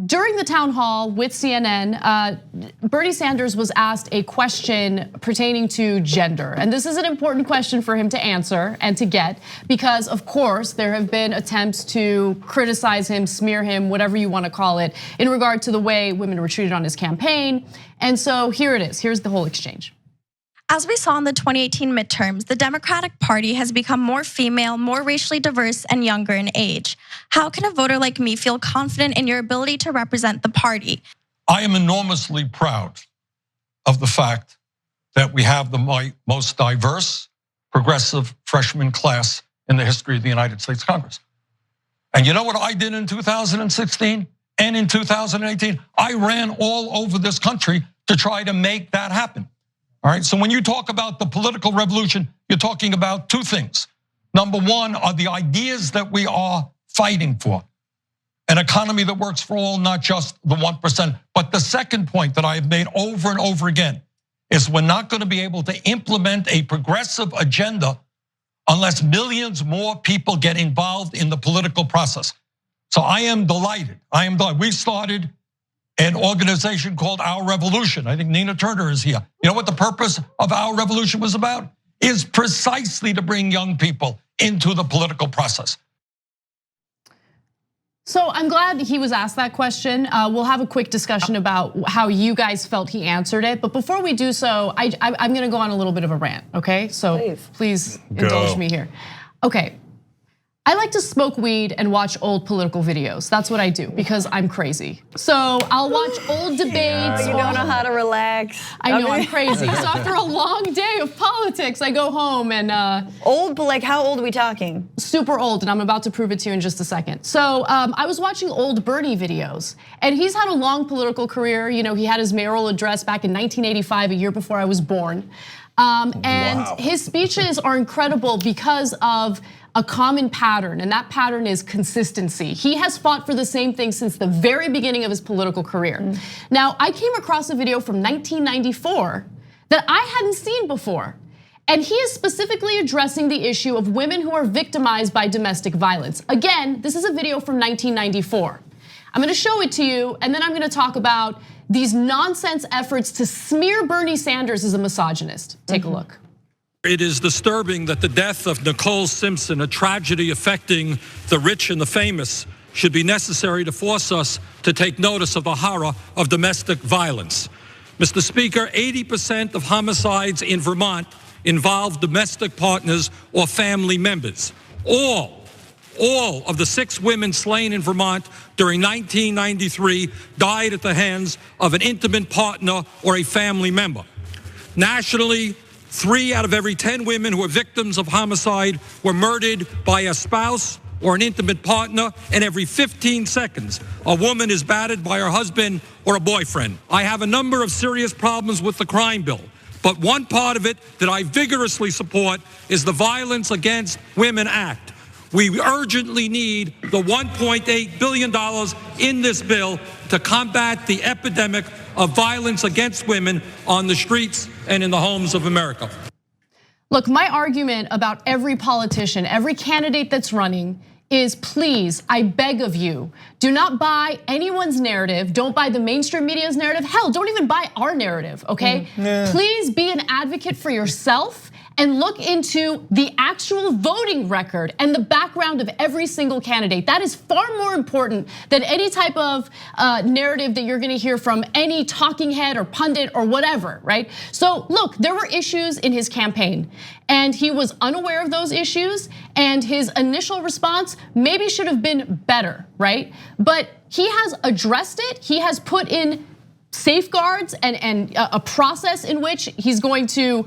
during the town hall with CNN, Bernie Sanders was asked a question pertaining to gender. And this is an important question for him to answer and to get, because of course there have been attempts to criticize him, smear him, whatever you want to call it, in regard to the way women were treated on his campaign. And so here it is, here's the whole exchange. As we saw in the 2018 midterms, the Democratic Party has become more female, more racially diverse, and younger in age. How can a voter like me feel confident in your ability to represent the party? I am enormously proud of the fact that we have the most diverse, progressive freshman class in the history of the United States Congress. And you know what I did in 2016 and in 2018? I ran all over this country to try to make that happen. All right, so when you talk about the political revolution, you're talking about two things. Number one are the ideas that we are fighting for. An economy that works for all, not just the 1%. But the second point that I have made over and over again is we're not going to be able to implement a progressive agenda unless millions more people get involved in the political process. So I am delighted. We started an organization called Our Revolution. I think Nina Turner is here. You know what the purpose of Our Revolution was about? Is precisely to bring young people into the political process. So I'm glad he was asked that question. We'll have a quick discussion about how you guys felt he answered it. But before we do so, I'm gonna go on a little bit of a rant, okay? So please indulge me here. Okay. I like to smoke weed and watch old political videos. That's what I do because I'm crazy. So I'll watch old debates. You don't know how to relax. I know, I'm crazy. So after a long day of politics, I go home and old, but like how old are we talking? Super old, and I'm about to prove it to you in just a second. So I was watching old Bernie videos, and he's had a long political career. You know, he had his mayoral address back in 1985, a year before I was born. And his speeches are incredible because of a common pattern, and that pattern is consistency. He has fought for the same thing since the very beginning of his political career. Now, I came across a video from 1994 that I hadn't seen before. And he is specifically addressing the issue of women who are victimized by domestic violence. Again, this is a video from 1994. I'm gonna show it to you, and then I'm gonna talk about these nonsense efforts to smear Bernie Sanders as a misogynist. Take a look. It is disturbing that the death of Nicole Simpson, a tragedy affecting the rich and the famous, should be necessary to force us to take notice of the horror of domestic violence. Mr. Speaker, 80% of homicides in Vermont involve domestic partners or family members. All of the 6 women slain in Vermont during 1993 died at the hands of an intimate partner or a family member. Nationally, 3 out of every 10 women who are victims of homicide were murdered by a spouse or an intimate partner, and every 15 seconds, a woman is battered by her husband or a boyfriend. I have a number of serious problems with the crime bill, but one part of it that I vigorously support is the Violence Against Women Act. We urgently need the $1.8 billion in this bill to combat the epidemic of violence against women on the streets and in the homes of America. Look, my argument about every politician, every candidate that's running is please, I beg of you, do not buy anyone's narrative. Don't buy the mainstream media's narrative. Hell, don't even buy our narrative, okay? Please be an advocate for yourself and look into the actual voting record and the background of every single candidate. That is far more important than any type of narrative that you're gonna hear from any talking head or pundit or whatever, right? So look, there were issues in his campaign and he was unaware of those issues, and his initial response maybe should have been better, right? But he has addressed it, he has put in safeguards and a process in which he's going to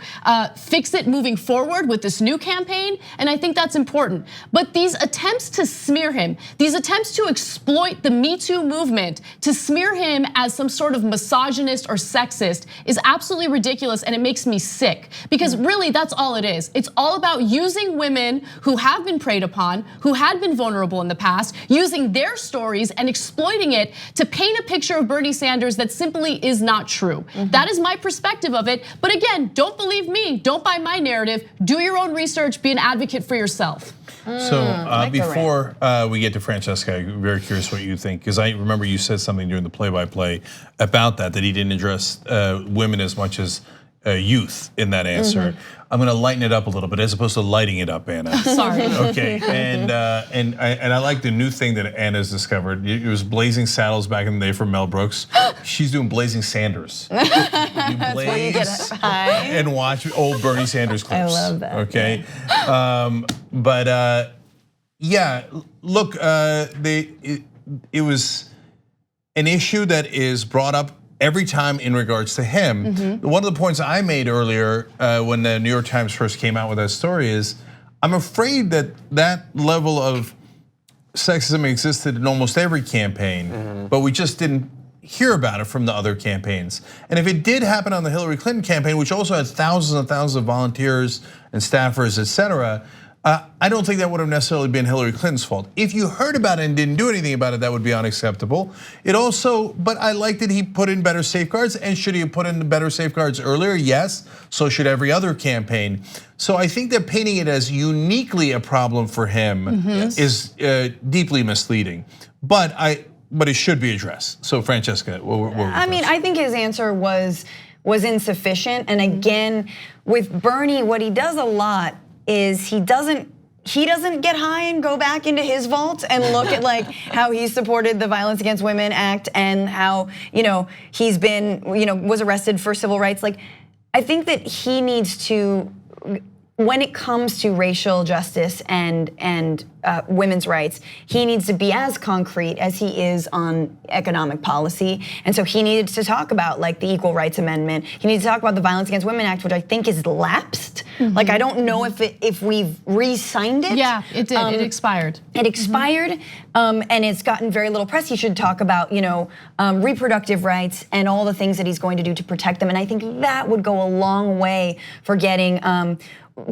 fix it moving forward with this new campaign, and I think that's important. But these attempts to smear him, these attempts to exploit the Me Too movement to smear him as some sort of misogynist or sexist is absolutely ridiculous, and it makes me sick, because really that's all it is. It's all about using women who have been preyed upon, who had been vulnerable in the past, using their stories and exploiting it to paint a picture of Bernie Sanders that simply simply is not true. That is my perspective of it. But again, don't believe me. Don't buy my narrative. Do your own research. Be an advocate for yourself. So before we get to Francesca, I'm very curious what you think, because I remember you said something during the play-by-play about that he didn't address women as much as youth in that answer. I'm going to lighten it up a little bit as opposed to lighting it up, Anna. Sorry. Okay, and I like the new thing that Anna's discovered. It was Blazing Saddles back in the day for Mel Brooks. She's doing Blazing Sanders. You blaze and watch old Bernie Sanders clips. I love that. Okay, but yeah, look, it was an issue that is brought up every time in regards to him. One of the points I made earlier when the New York Times first came out with that story is, I'm afraid that that level of sexism existed in almost every campaign, but we just didn't hear about it from the other campaigns. And if it did happen on the Hillary Clinton campaign, which also had thousands and thousands of volunteers and staffers, etc., I don't think that would have necessarily been Hillary Clinton's fault. If you heard about it and didn't do anything about it, that would be unacceptable. It also, but I like that he put in better safeguards. And should he have put in better safeguards earlier? Yes, so should every other campaign. So I think that painting it as uniquely a problem for him is deeply misleading. But it should be addressed. So Francesca, I mean, I think his answer was insufficient. And again, with Bernie, what he does a lot is he doesn't get high and go back into his vault and look at like how he supported the Violence Against Women Act and how he's been was arrested for civil rights. Like, I think that he needs to, when it comes to racial justice and women's rights, he needs to be as concrete as he is on economic policy. And so he needed to talk about like the Equal Rights Amendment. He needs to talk about the Violence Against Women Act, which I think is lapsed. Like, I don't know if we've re-signed it. Yeah, it did. It expired. It expired, and it's gotten very little press. He should talk about reproductive rights and all the things that he's going to do to protect them. And I think that would go a long way for getting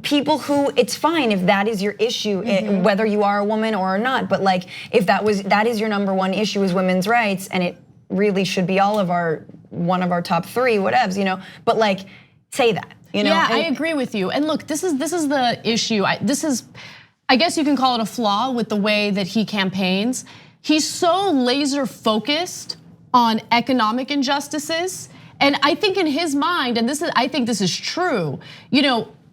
people who, it's fine if that is your issue, whether you are a woman or not, but like if that is your number one issue is women's rights, and it really should be one of our top three, whatevs, but like say that. Yeah, I agree with you. And look, this is the issue. I guess you can call it a flaw with the way that he campaigns. He's so laser focused on economic injustices, and I think in his mind, and I think this is true,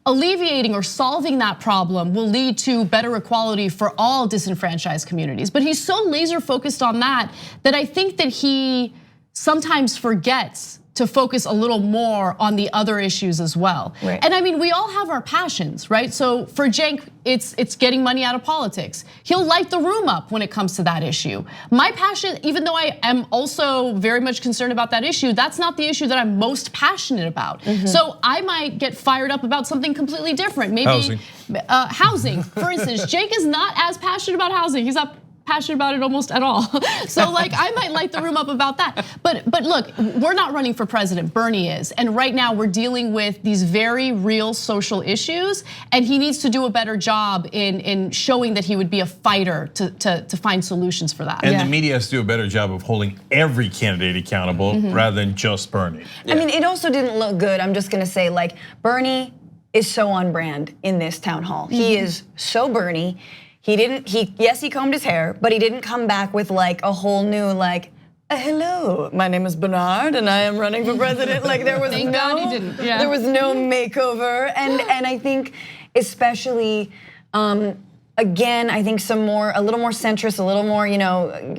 alleviating or solving that problem will lead to better equality for all disenfranchised communities. But he's so laser focused on that I think that he sometimes forgets to focus a little more on the other issues as well. Right. And I mean, we all have our passions, right? So for Cenk, it's getting money out of politics. He'll light the room up when it comes to that issue. My passion, even though I am also very much concerned about that issue, that's not the issue that I'm most passionate about. So I might get fired up about something completely different. Maybe housing, for instance. Cenk is not as passionate about housing. He's not passionate about it almost at all. So like I might light the room up about that. But look, we're not running for president, Bernie is. And right now we're dealing with these very real social issues, and he needs to do a better job in showing that he would be a fighter to find solutions for that. And the media has to do a better job of holding every candidate accountable rather than just Bernie. I mean, it also didn't look good. I'm just gonna say, like, Bernie is so on brand in this town hall. He is so Bernie. Yes, he combed his hair, but he didn't come back with like a whole new like, hello, my name is Bernard and I am running for president. Like there was there was no makeover. And I think especially, again, I think a little more centrist, a little more,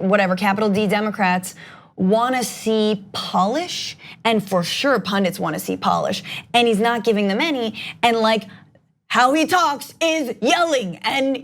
whatever, capital D Democrats wanna see polish, and for sure pundits wanna see polish, and he's not giving them any, and like, how he talks is yelling, and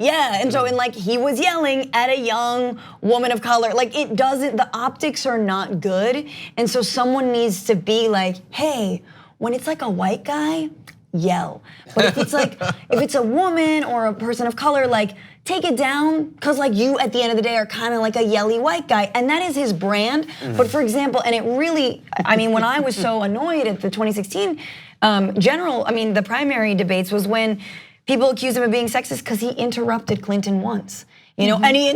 so he was yelling at a young woman of color. Like the optics are not good, and so someone needs to be like, hey, when it's like a white guy, yell. But if it's like, if it's a woman or a person of color, like take it down, because like you at the end of the day are kind of like a yelly white guy, and that is his brand. But for example, and it really, I mean, when I was so annoyed at the 2016 the primary debates was when people accused him of being sexist because he interrupted Clinton once, and he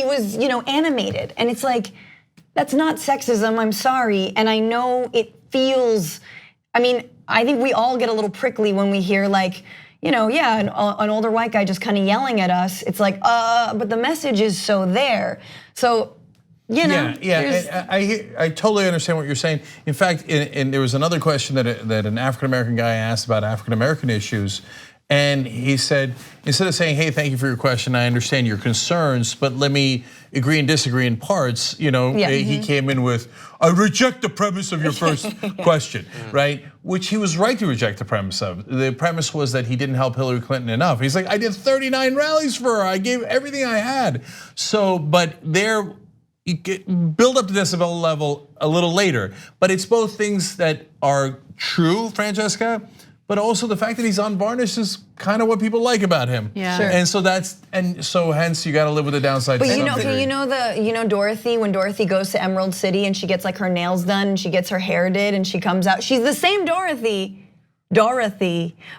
was, animated, and it's like, That's not sexism, I'm sorry. And I know it feels, I mean, I think we all get a little prickly when we hear like, you know, yeah, an older white guy just kind of yelling at us. It's like, but the message is so there. So, you know. Yeah, I totally understand what you're saying. In fact, and there was another question that an African-American guy asked about African-American issues. And he said, instead of saying, hey, thank you for your question, I understand your concerns, but let me agree and disagree in parts. You know, he came in with, I reject the premise of your first question, right? Which he was right to reject the premise of. The premise was that he didn't help Hillary Clinton enough. He's like, I did 39 rallies for her, I gave everything I had. So, but there, you build up the decibel level a little later. But it's both things that are true, Francesca, but also the fact that he's unvarnished is kind of what people like about him. Yeah. Sure. And so hence you got to live with the downside. But you know Dorothy, when Dorothy goes to Emerald City and she gets like her nails done, and she gets her hair did, and she comes out, she's the same Dorothy,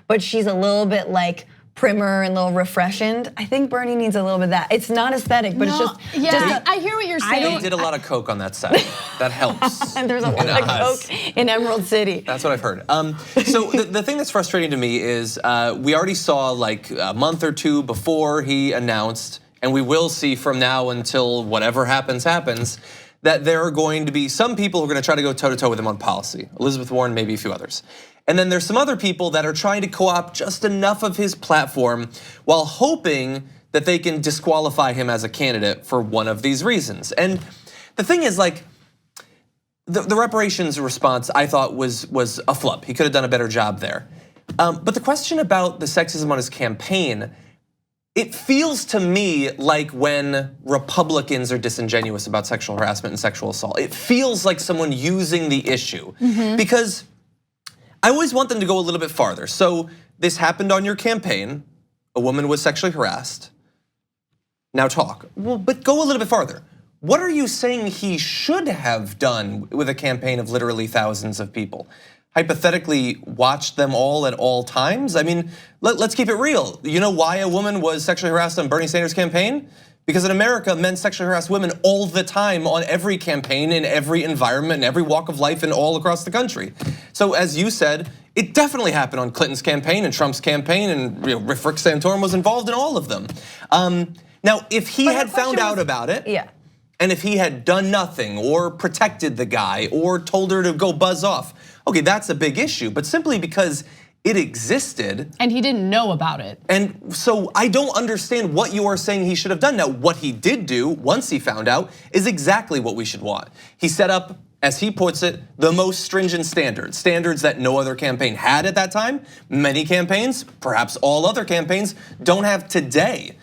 but she's a little bit like primer and a little refreshened. I think Bernie needs a little bit of that. It's not aesthetic, but it's just. Yeah, I hear what you're saying. He did a lot of coke on that set. That helps. And there's a lot of coke in Emerald City. That's what I've heard. So the thing that's frustrating to me is we already saw like a month or two before he announced, and we will see from now until whatever happens, that there are going to be some people who are going to try to go toe-to-toe with him on policy. Elizabeth Warren, maybe a few others. And then there's some other people that are trying to co-opt just enough of his platform while hoping that they can disqualify him as a candidate for one of these reasons. And the thing is, like, the reparations response I thought was a flub. He could have done a better job there. But the question about the sexism on his campaign, it feels to me like when Republicans are disingenuous about sexual harassment and sexual assault. It feels like someone using the issue. Because I always want them to go a little bit farther. So this happened on your campaign. A woman was sexually harassed. Now talk. Well, but go a little bit farther. What are you saying he should have done with a campaign of literally thousands of people? Hypothetically, watch them all at all times? I mean, let's keep it real. You know why a woman was sexually harassed on Bernie Sanders' campaign? Because in America, men sexually harass women all the time on every campaign, in every environment, in every walk of life, and all across the country. So as you said, it definitely happened on Clinton's campaign and Trump's campaign, and Rick Santorum was involved in all of them. Now, if he had found out about it, and if he had done nothing or protected the guy or told her to go buzz off, okay, that's a big issue. But simply because it existed. And he didn't know about it. And so I don't understand what you are saying he should have done. Now, what he did do once he found out is exactly what we should want. He set up, as he puts it, the most stringent standards that no other campaign had at that time. Many campaigns, perhaps all other campaigns, don't have today.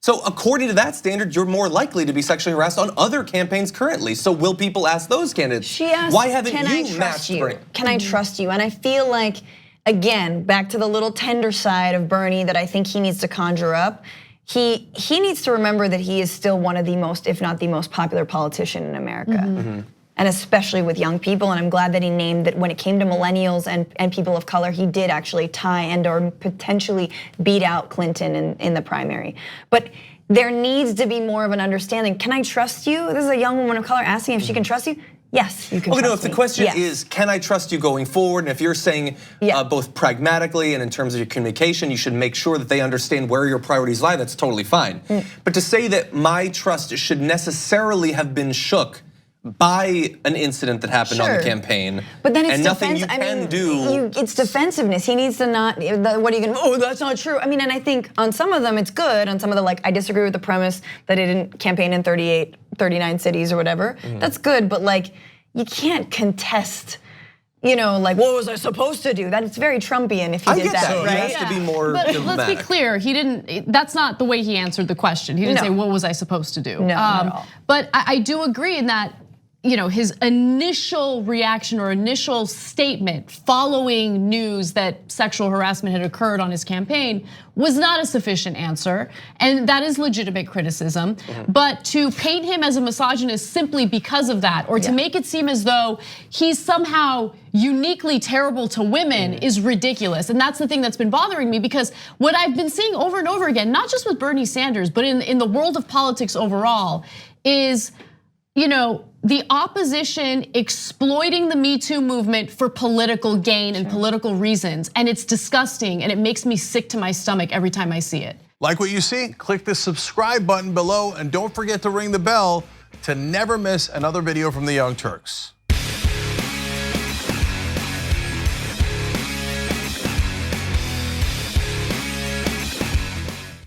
So according to that standard, you're more likely to be sexually harassed on other campaigns currently. So will people ask those candidates? She asked, why haven't you matched Bernie? Can I trust you? And I feel like, again, back to the little tender side of Bernie that I think he needs to conjure up. He needs to remember that he is still one of the most, if not the most popular politician in America. And especially with young people, and I'm glad that he named that when it came to millennials and people of color, he did actually tie and or potentially beat out Clinton in the primary. But there needs to be more of an understanding. Can I trust you? This is a young woman of color asking if she can trust you. Yes, you can trust me. No, if the question is, can I trust you going forward? And if you're saying both pragmatically and in terms of your communication, you should make sure that they understand where your priorities lie, that's totally fine. But to say that my trust should necessarily have been shook by an incident that happened on the campaign, but then it's and nothing you can do. It's defensiveness. He needs to not, what are you gonna, oh, that's not true. I mean, and I think on some of them it's good, on some of the like, I disagree with the premise that he didn't campaign in 39 cities or whatever. That's good, but like, you can't contest, like what was I supposed to do? That's very Trumpian if you did that, right? He has to be more But dramatic. let's be clear, he didn't, that's not the way he answered the question. He didn't say, what was I supposed to do? No, not at all. But I do agree in that, his initial reaction or initial statement following news that sexual harassment had occurred on his campaign was not a sufficient answer, and that is legitimate criticism. But to paint him as a misogynist simply because of that, or to make it seem as though he's somehow uniquely terrible to women is ridiculous. And that's the thing that's been bothering me, because what I've been seeing over and over again, not just with Bernie Sanders, but in the world of politics overall, is, the opposition exploiting the Me Too movement for political gain and political reasons. And it's disgusting and it makes me sick to my stomach every time I see it. Like what you see? Click the subscribe button below and don't forget to ring the bell to never miss another video from the Young Turks.